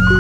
Hello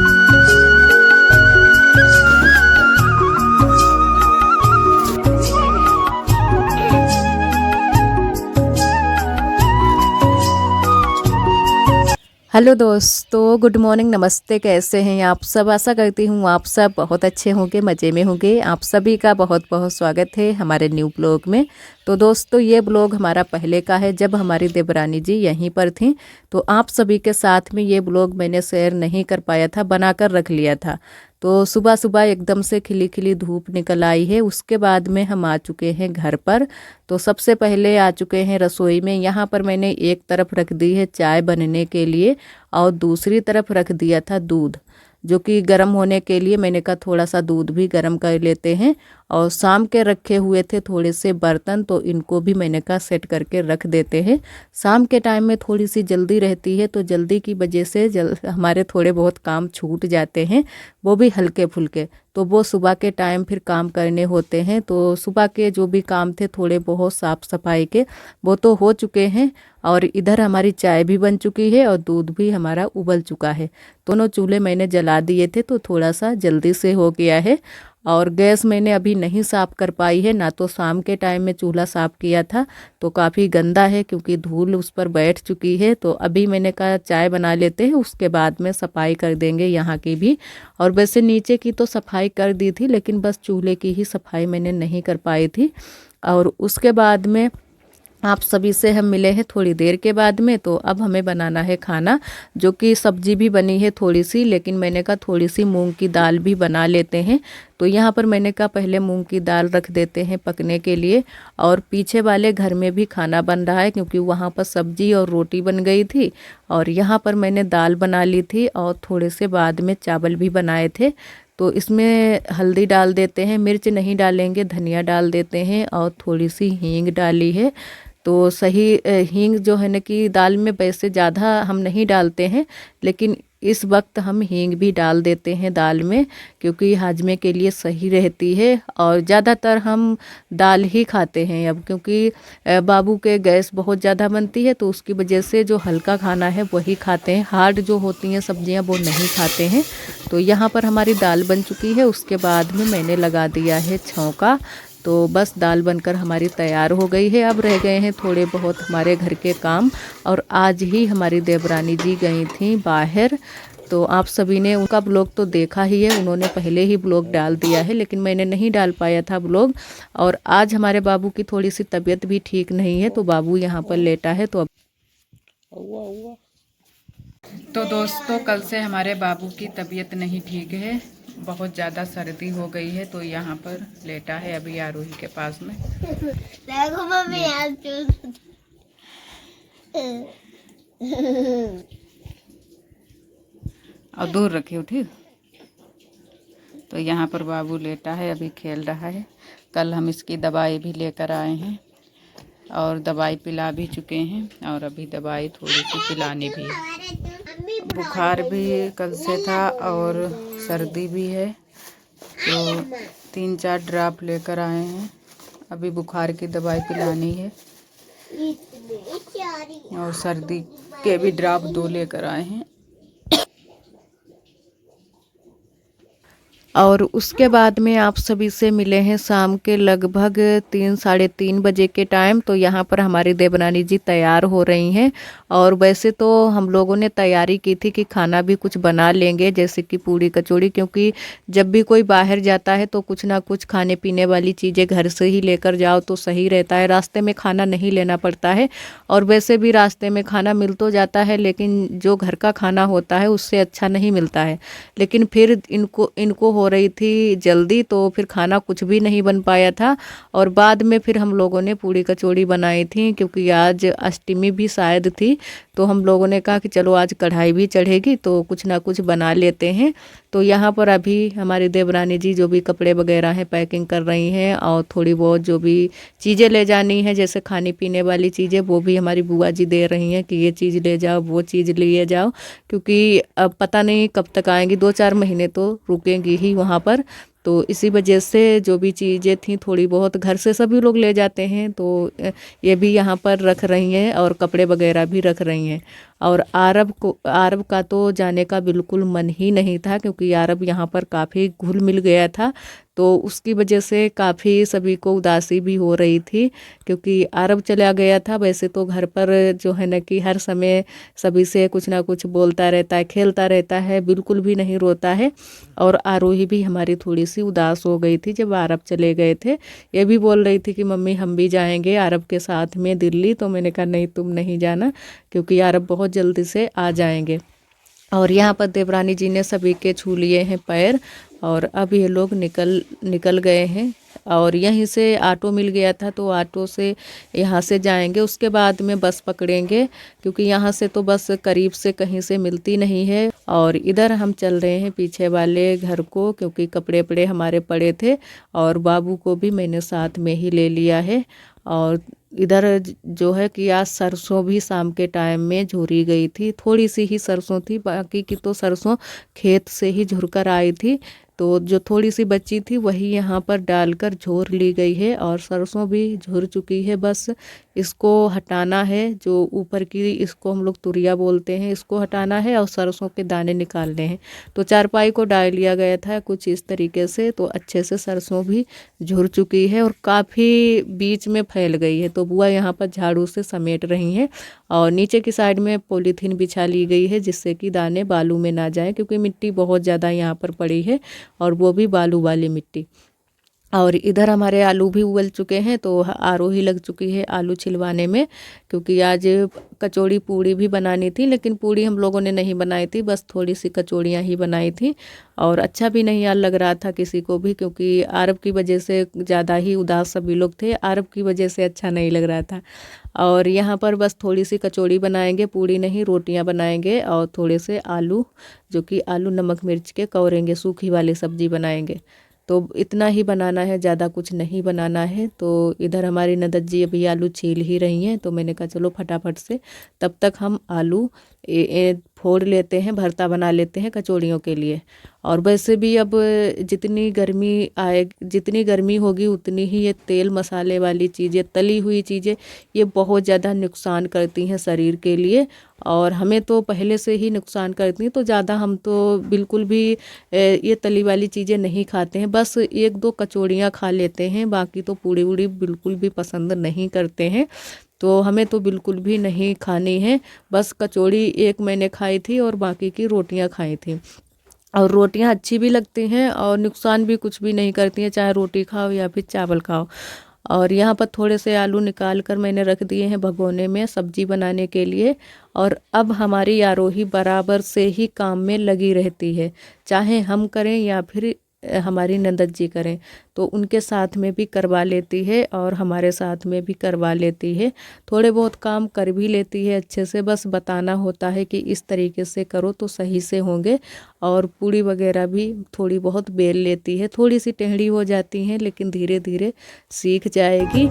दोस्तों, good morning, नमस्ते। कैसे हैं आप सब? आशा करती हूँ आप सब बहुत अच्छे होंगे, मज़े में होंगे। आप सभी का बहुत बहुत स्वागत है हमारे न्यू ब्लॉग में। तो दोस्तों, ये ब्लॉग हमारा पहले का है, जब हमारी देवरानी जी यहीं पर थी। तो आप सभी के साथ में ये ब्लॉग मैंने शेयर नहीं कर पाया था, बनाकर रख लिया था। तो सुबह सुबह एकदम से खिली खिली धूप निकल आई है। उसके बाद में हम आ चुके हैं घर पर। तो सबसे पहले आ चुके हैं रसोई में। यहाँ पर मैंने एक तरफ रख दी है चाय बनने के लिए और दूसरी तरफ रख दिया था दूध, जो कि गर्म होने के लिए मैंने कहा थोड़ा सा दूध भी गर्म कर लेते हैं। और शाम के रखे हुए थे थोड़े से बर्तन, तो इनको भी मैंने कहा सेट करके रख देते हैं। शाम के टाइम में थोड़ी सी जल्दी रहती है, तो जल्दी की वजह से हमारे थोड़े बहुत काम छूट जाते हैं, वो भी हल्के फुल्के। तो वो सुबह के टाइम फिर काम करने होते हैं। तो सुबह के जो भी काम थे थोड़े बहुत साफ़ सफाई के, वो तो हो चुके हैं। और इधर हमारी चाय भी बन चुकी है और दूध भी हमारा उबल चुका है। दोनों चूल्हे मैंने जला दिए थे, तो थोड़ा सा जल्दी से हो गया है। और गैस मैंने अभी नहीं साफ़ कर पाई है, ना तो शाम के टाइम में चूल्हा साफ़ किया था, तो काफ़ी गंदा है क्योंकि धूल उस पर बैठ चुकी है। तो अभी मैंने कहा चाय बना लेते हैं, उसके बाद में सफाई कर देंगे यहाँ की भी। और वैसे नीचे की तो सफाई कर दी थी, लेकिन बस चूल्हे की ही सफाई मैंने नहीं कर पाई थी। और उसके बाद में आप सभी से हम मिले हैं थोड़ी देर के बाद में। तो अब हमें बनाना है खाना, जो कि सब्जी भी बनी है थोड़ी सी, लेकिन मैंने कहा थोड़ी सी मूंग की दाल भी बना लेते हैं। तो यहाँ पर मैंने कहा पहले मूंग की दाल रख देते हैं पकने के लिए। और पीछे वाले घर में भी खाना बन रहा है, क्योंकि वहाँ पर सब्जी और रोटी बन गई थी। और यहाँ पर मैंने दाल बना ली थी और थोड़े से बाद में चावल भी बनाए थे। तो इसमें हल्दी डाल देते हैं, मिर्च नहीं डालेंगे, धनिया डाल देते हैं और थोड़ी सी हींग डाली है। तो सही हींग जो है ना कि दाल में वैसे ज़्यादा हम नहीं डालते हैं, लेकिन इस वक्त हम हींग भी डाल देते हैं दाल में, क्योंकि हाजमे के लिए सही रहती है। और ज़्यादातर हम दाल ही खाते हैं अब, क्योंकि बाबू के गैस बहुत ज़्यादा बनती है, तो उसकी वजह से जो हल्का खाना है वही खाते हैं, हार्ड जो होती हैं सब्जियां वो नहीं खाते हैं। तो यहाँ पर हमारी दाल बन चुकी है। उसके बाद में मैंने लगा दिया है छौंका। तो बस दाल बनकर हमारी तैयार हो गई है। अब रह गए हैं थोड़े बहुत हमारे घर के काम। और आज ही हमारी देवरानी जी गई थी बाहर। तो आप सभी ने उनका ब्लॉग तो देखा ही है, उन्होंने पहले ही ब्लॉग डाल दिया है, लेकिन मैंने नहीं डाल पाया था ब्लॉग। और आज हमारे बाबू की थोड़ी सी तबीयत भी ठीक नहीं है, तो बाबू यहाँ पर लेटा है। तो दोस्तों, कल से हमारे बाबू की तबीयत नहीं ठीक है, बहुत ज़्यादा सर्दी हो गई है, तो यहाँ पर लेटा है अभी आरोही के पास में। और दूर रखी उठी। तो यहाँ पर बाबू लेटा है, अभी खेल रहा है। कल हम इसकी दवाई भी लेकर आए हैं और दवाई पिला भी चुके हैं, और अभी दवाई थोड़ी सी पिलानी भी है। बुखार भी कल से था और सर्दी भी है, तो 3-4 ड्रॉप लेकर आए हैं। अभी बुखार की दवाई पिलानी है और सर्दी के भी ड्रॉप 2 लेकर आए हैं। और उसके बाद में आप सभी से मिले हैं शाम के लगभग 3-3:30 बजे के टाइम। तो यहाँ पर हमारी देवरानी जी तैयार हो रही हैं। और वैसे तो हम लोगों ने तैयारी की थी कि खाना भी कुछ बना लेंगे, जैसे कि पूड़ी कचौड़ी, क्योंकि जब भी कोई बाहर जाता है तो कुछ ना कुछ खाने पीने वाली चीज़ें घर से ही लेकर जाओ तो सही रहता है, रास्ते में खाना नहीं लेना पड़ता है। और वैसे भी रास्ते में खाना मिल तो जाता है, लेकिन जो घर का खाना होता है उससे अच्छा नहीं मिलता है। लेकिन फिर इनको हो रही थी जल्दी, तो फिर खाना कुछ भी नहीं बन पाया था। और बाद में फिर हम लोगों ने पूड़ी कचौड़ी बनाई थी, क्योंकि आज अष्टमी भी शायद थी। तो हम लोगों ने कहा कि चलो आज कढ़ाई भी चढ़ेगी तो कुछ ना कुछ बना लेते हैं। तो यहाँ पर अभी हमारी देवरानी जी जो भी कपड़े वगैरह हैं पैकिंग कर रही हैं, और थोड़ी बहुत जो भी चीज़ें ले जानी है जैसे खाने पीने वाली चीज़ें, वो भी हमारी बुआ जी दे रही हैं कि ये चीज़ ले जाओ, वो चीज़ ले जाओ, क्योंकि अब पता नहीं कब तक आएंगी, 2-4 महीने तो रुकेंगी ही वहाँ पर। तो इसी वजह से जो भी चीज़ें थी थोड़ी बहुत घर से सभी लोग ले जाते हैं, तो ये भी यहाँ पर रख रही हैं और कपड़े वगैरह भी रख रही हैं। और आरब का तो जाने का बिल्कुल मन ही नहीं था, क्योंकि आरब यहाँ पर काफ़ी घुल मिल गया था। तो उसकी वजह से काफ़ी सभी को उदासी भी हो रही थी, क्योंकि आरब चला गया था। वैसे तो घर पर जो है ना कि हर समय सभी से कुछ ना कुछ बोलता रहता है, खेलता रहता है, बिल्कुल भी नहीं रोता है। और आरोही भी हमारी थोड़ी सी उदास हो गई थी जब आरब चले गए थे। ये भी बोल रही थी कि मम्मी हम भी जाएंगे आरब के साथ में दिल्ली। तो मैंने कहा नहीं, तुम नहीं जाना, क्योंकि आरब बहुत जल्दी से आ जाएंगे। और यहाँ पर देवरानी जी ने सभी के छू लिए हैं पैर, और अब ये लोग निकल निकल गए हैं। और यहीं से ऑटो मिल गया था, तो ऑटो से यहाँ से जाएंगे, उसके बाद में बस पकड़ेंगे, क्योंकि यहाँ से तो बस करीब से कहीं से मिलती नहीं है। और इधर हम चल रहे हैं पीछे वाले घर को, क्योंकि कपड़े वपड़े हमारे पड़े थे, और बाबू को भी मैंने साथ में ही ले लिया है। और इधर जो है कि आज सरसों भी शाम के टाइम में झुरी गई थी, थोड़ी सी ही सरसों थी, बाकी की तो सरसों खेत से ही झुर कर आई थी। तो जो थोड़ी सी बची थी वही यहाँ पर डालकर झोर ली गई है, और सरसों भी झुर चुकी है। बस इसको हटाना है, जो ऊपर की, इसको हम लोग तुरिया बोलते हैं, इसको हटाना है और सरसों के दाने निकालने हैं। तो चारपाई को डाल लिया गया था कुछ इस तरीके से, तो अच्छे से सरसों भी झुर चुकी है और काफ़ी बीच में फैल गई है। तो बुआ यहाँ पर झाड़ू से समेट रही हैं, और नीचे की साइड में पॉलीथीन बिछा ली गई है, जिससे कि दाने बालू में ना जाए, क्योंकि मिट्टी बहुत ज़्यादा यहाँ पर पड़ी है, और वो भी बालू वाली मिट्टी। और इधर हमारे आलू भी उबल चुके हैं, तो आरोही लग चुकी है आलू छिलवाने में, क्योंकि आज कचौड़ी पूड़ी भी बनानी थी, लेकिन पूड़ी हम लोगों ने नहीं बनाई थी, बस थोड़ी सी कचौड़ियाँ ही बनाई थी। और अच्छा भी नहीं यार लग रहा था किसी को भी, क्योंकि आरब की वजह से ज़्यादा ही उदास सभी लोग थे, आरब की वजह से अच्छा नहीं लग रहा था। और यहाँ पर बस थोड़ी सी कचौड़ी बनाएंगे, पूड़ी नहीं, रोटियाँ बनाएंगे, और थोड़े से आलू, जो कि आलू नमक मिर्च के कौरेंगे, सूखी वाली सब्जी बनाएंगे। तो इतना ही बनाना है, ज़्यादा कुछ नहीं बनाना है। तो इधर हमारी ननद जी अभी आलू छील ही रही हैं, तो मैंने कहा चलो फटाफट से तब तक हम आलू फोड़ लेते हैं, भरता बना लेते हैं कचौड़ियों के लिए। और वैसे भी अब जितनी गर्मी होगी उतनी ही ये तेल मसाले वाली चीज़ें, तली हुई चीज़ें, ये बहुत ज़्यादा नुकसान करती हैं शरीर के लिए, और हमें तो पहले से ही नुकसान करती हैं। तो ज़्यादा हम तो बिल्कुल भी ये तली वाली चीज़ें नहीं खाते हैं, बस एक दो कचौड़ियाँ खा लेते हैं, बाकी तो पूड़ी वूड़ी बिल्कुल भी पसंद नहीं करते हैं। तो हमें तो बिल्कुल भी नहीं खानी है, बस कचौड़ी एक मैंने खाई थी और बाकी की रोटियां खाई थी। और रोटियां अच्छी भी लगती हैं और नुकसान भी कुछ भी नहीं करती हैं, चाहे रोटी खाओ या फिर चावल खाओ। और यहाँ पर थोड़े से आलू निकाल कर मैंने रख दिए हैं भगोने में सब्जी बनाने के लिए। और अब हमारी आरोही बराबर से ही काम में लगी रहती है, चाहे हम करें या फिर हमारी नंदत जी करें, तो उनके साथ में भी करवा लेती है और हमारे साथ में भी करवा लेती है। थोड़े बहुत काम कर भी लेती है अच्छे से, बस बताना होता है कि इस तरीके से करो तो सही से होंगे। और पूड़ी वगैरह भी थोड़ी बहुत बेल लेती है, थोड़ी सी टेढ़ी हो जाती हैं, लेकिन धीरे धीरे सीख जाएगी।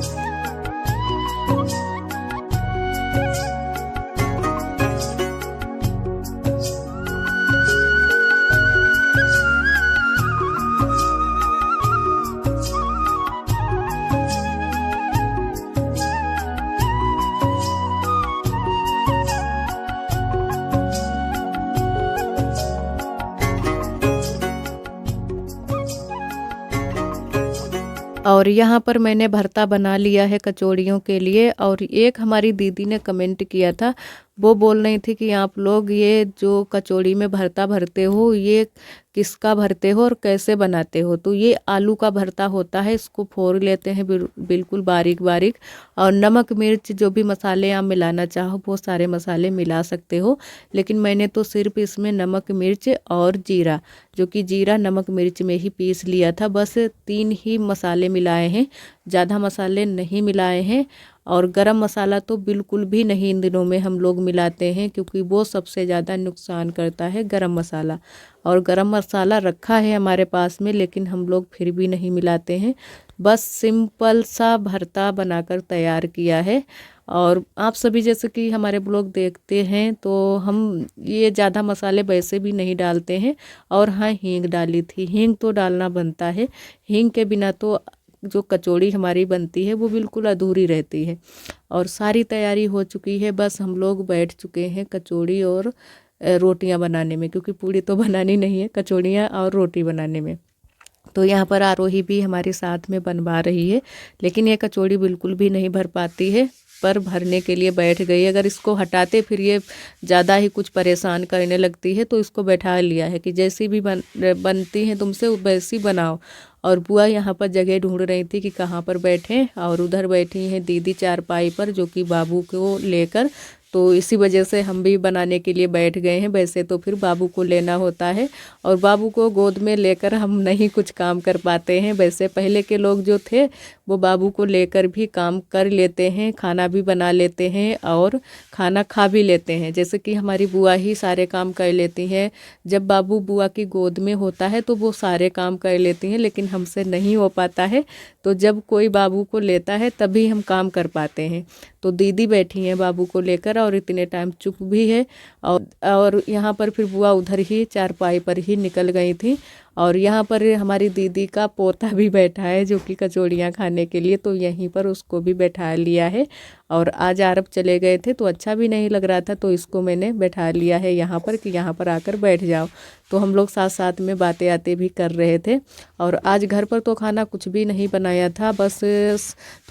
और यहाँ पर मैंने भरता बना लिया है कचौड़ियों के लिए। और एक हमारी दीदी ने कमेंट किया था, वो बोल रही थी कि आप लोग ये जो कचौड़ी में भरता भरते हो, ये किसका भरते हो और कैसे बनाते हो। तो ये आलू का भरता होता है, इसको फोड़ लेते हैं बिल्कुल बारीक बारीक, और नमक मिर्च जो भी मसाले आप मिलाना चाहो वो सारे मसाले मिला सकते हो, लेकिन मैंने तो सिर्फ इसमें नमक मिर्च और जीरा, जो कि जीरा नमक मिर्च में ही पीस लिया था, बस 3 ही मसाले मिलाए हैं, ज़्यादा मसाले नहीं मिलाए हैं। और गरम मसाला तो बिल्कुल भी नहीं इन दिनों में हम लोग मिलाते हैं, क्योंकि वो सबसे ज़्यादा नुकसान करता है गरम मसाला। और गरम मसाला रखा है हमारे पास में, लेकिन हम लोग फिर भी नहीं मिलाते हैं, बस सिंपल सा भरता बनाकर तैयार किया है। और आप सभी जैसे कि हमारे ब्लॉग देखते हैं, तो हम ये ज़्यादा मसाले वैसे भी नहीं डालते हैं। और हाँ, हींग डाली थी, हींग तो डालना बनता है, हींग के बिना तो जो कचौड़ी हमारी बनती है वो बिल्कुल अधूरी रहती है। और सारी तैयारी हो चुकी है, बस हम लोग बैठ चुके हैं कचौड़ी और रोटियां बनाने में, क्योंकि पूड़ी तो बनानी नहीं है, कचौड़ियाँ और रोटी बनाने में। तो यहाँ पर आरोही भी हमारे साथ में बनवा रही है, लेकिन ये कचौड़ी बिल्कुल भी नहीं भर पाती है, पर भरने के लिए बैठ गई। अगर इसको हटाते फिर ये ज़्यादा ही कुछ परेशान करने लगती है, तो इसको बैठा लिया है कि जैसी भी बनती हैं तुमसे वैसी बनाओ। और बुआ यहाँ पर जगह ढूंढ रही थी कि कहाँ पर बैठें, और उधर बैठी हैं दीदी चारपाई पर, जो कि बाबू को लेकर। तो इसी वजह से हम भी बनाने के लिए बैठ गए हैं। वैसे तो फिर बाबू को लेना होता है, और बाबू को गोद में लेकर हम नहीं कुछ काम कर पाते हैं। वैसे पहले के लोग जो थे वो बाबू को लेकर भी काम कर लेते हैं, खाना भी बना लेते हैं और खाना खा भी लेते हैं। जैसे कि हमारी बुआ ही सारे काम कर लेती हैं। जब बाबू बुआ की गोद में होता है तो वो सारे काम कर लेती हैं, लेकिन हमसे नहीं हो पाता है। तो जब कोई बाबू को लेता है तभी हम काम कर पाते हैं। तो दीदी बैठी हैं बाबू को लेकर और इतने टाइम चुप भी है। और यहाँ पर फिर बुआ उधर ही चारपाई पर ही निकल गई थी। और यहाँ पर हमारी दीदी का पोता भी बैठा है, जो कि कचौड़ियाँ खाने के लिए, तो यहीं पर उसको भी बैठा लिया है। और आज आरब चले गए थे तो अच्छा भी नहीं लग रहा था, तो इसको मैंने बैठा लिया है यहाँ पर कि यहाँ पर आकर बैठ जाओ। तो हम लोग साथ साथ में बातें आते भी कर रहे थे। और आज घर पर तो खाना कुछ भी नहीं बनाया था, बस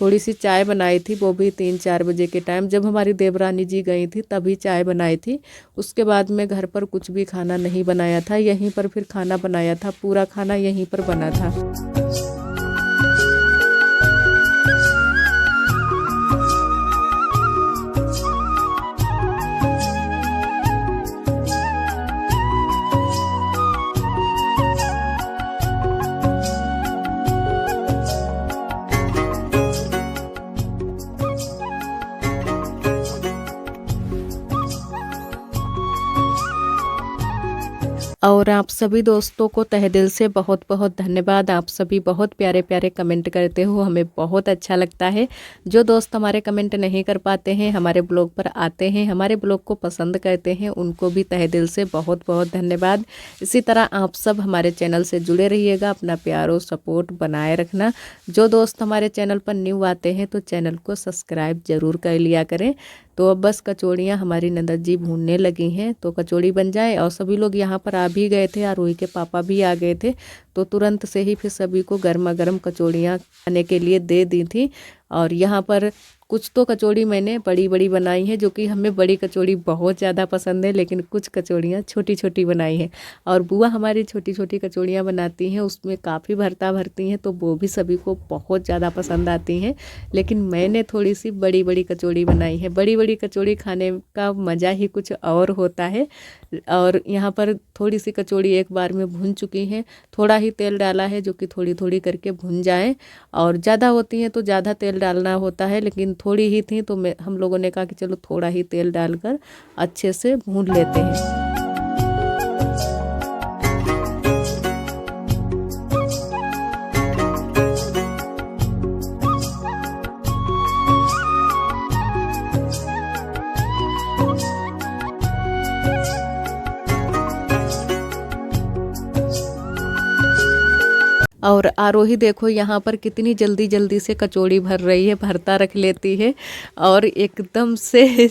थोड़ी सी चाय बनाई थी, वो भी 3-4 बजे के टाइम जब हमारी देवरानी जी गई थी तभी चाय बनाई थी। उसके बाद में घर पर कुछ भी खाना नहीं बनाया था, यहीं पर फिर खाना बनाया था, पूरा खाना यहीं पर बना था। और आप सभी दोस्तों को तहे दिल से बहुत बहुत धन्यवाद। आप सभी बहुत प्यारे प्यारे कमेंट करते हो, हमें बहुत अच्छा लगता है। जो दोस्त हमारे कमेंट नहीं कर पाते हैं, हमारे ब्लॉग पर आते हैं, हमारे ब्लॉग को पसंद करते हैं, उनको भी तहे दिल से बहुत बहुत धन्यवाद। इसी तरह आप सब हमारे चैनल से जुड़े रहिएगा, अपना प्यार और सपोर्ट बनाए रखना। जो दोस्त हमारे चैनल पर न्यू आते हैं तो चैनल को सब्सक्राइब ज़रूर कर लिया करें। तो अब बस कचौड़ियाँ हमारी नंदन जी भूनने लगी हैं, तो कचौड़ी बन जाए। और सभी लोग यहाँ पर आ भी गए थे, आरोही के पापा भी आ गए थे, तो तुरंत से ही फिर सभी को गर्मा गर्म कचौड़ियाँ खाने के लिए दे दी थी। और यहाँ पर कुछ तो कचौड़ी मैंने बड़ी बड़ी बनाई है, जो कि हमें बड़ी कचौड़ी बहुत ज़्यादा पसंद है, लेकिन कुछ कचौड़ियाँ छोटी छोटी बनाई हैं। और बुआ हमारी छोटी छोटी कचौड़ियाँ बनाती हैं, उसमें काफ़ी भरता भरती हैं, तो वो भी सभी को बहुत ज़्यादा पसंद आती हैं। लेकिन मैंने थोड़ी सी बड़ी बड़ी कचौड़ी बनाई है। बड़ी बड़ी कचौड़ी खाने का मज़ा ही कुछ और होता है। और यहाँ पर थोड़ी सी कचौड़ी एक बार में भुन चुकी हैं, थोड़ा ही तेल डाला है, जो कि थोड़ी थोड़ी करके भुन जाए। और ज़्यादा होती हैं तो ज़्यादा तेल डालना होता है, लेकिन थोड़ी ही थी तो हम लोगों ने कहा कि चलो थोड़ा ही तेल डालकर अच्छे से भून लेते हैं। और आरोही देखो यहाँ पर कितनी जल्दी जल्दी से कचौड़ी भर रही है, भरता रख लेती है और एकदम से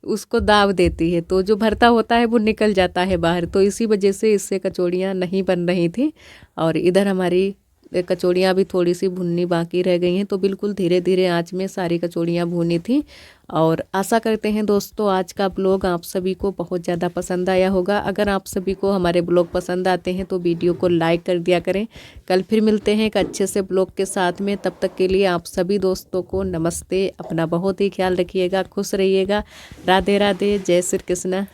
उसको दाब देती है, तो जो भरता होता है वो निकल जाता है बाहर। तो इसी वजह से इससे कचौड़ियाँ नहीं बन रही थी। और इधर हमारी कचौड़ियाँ भी थोड़ी सी भुननी बाकी रह गई हैं, तो बिल्कुल धीरे धीरे आंच में सारी कचौड़ियाँ भुनी थी। और आशा करते हैं दोस्तों आज का ब्लॉग आप सभी को बहुत ज़्यादा पसंद आया होगा। अगर आप सभी को हमारे ब्लॉग पसंद आते हैं तो वीडियो को लाइक कर दिया करें। कल फिर मिलते हैं एक अच्छे से ब्लॉग के साथ में, तब तक के लिए आप सभी दोस्तों को नमस्ते। अपना बहुत ही ख्याल रखिएगा, खुश रहिएगा। राधे राधे, जय श्री कृष्ण।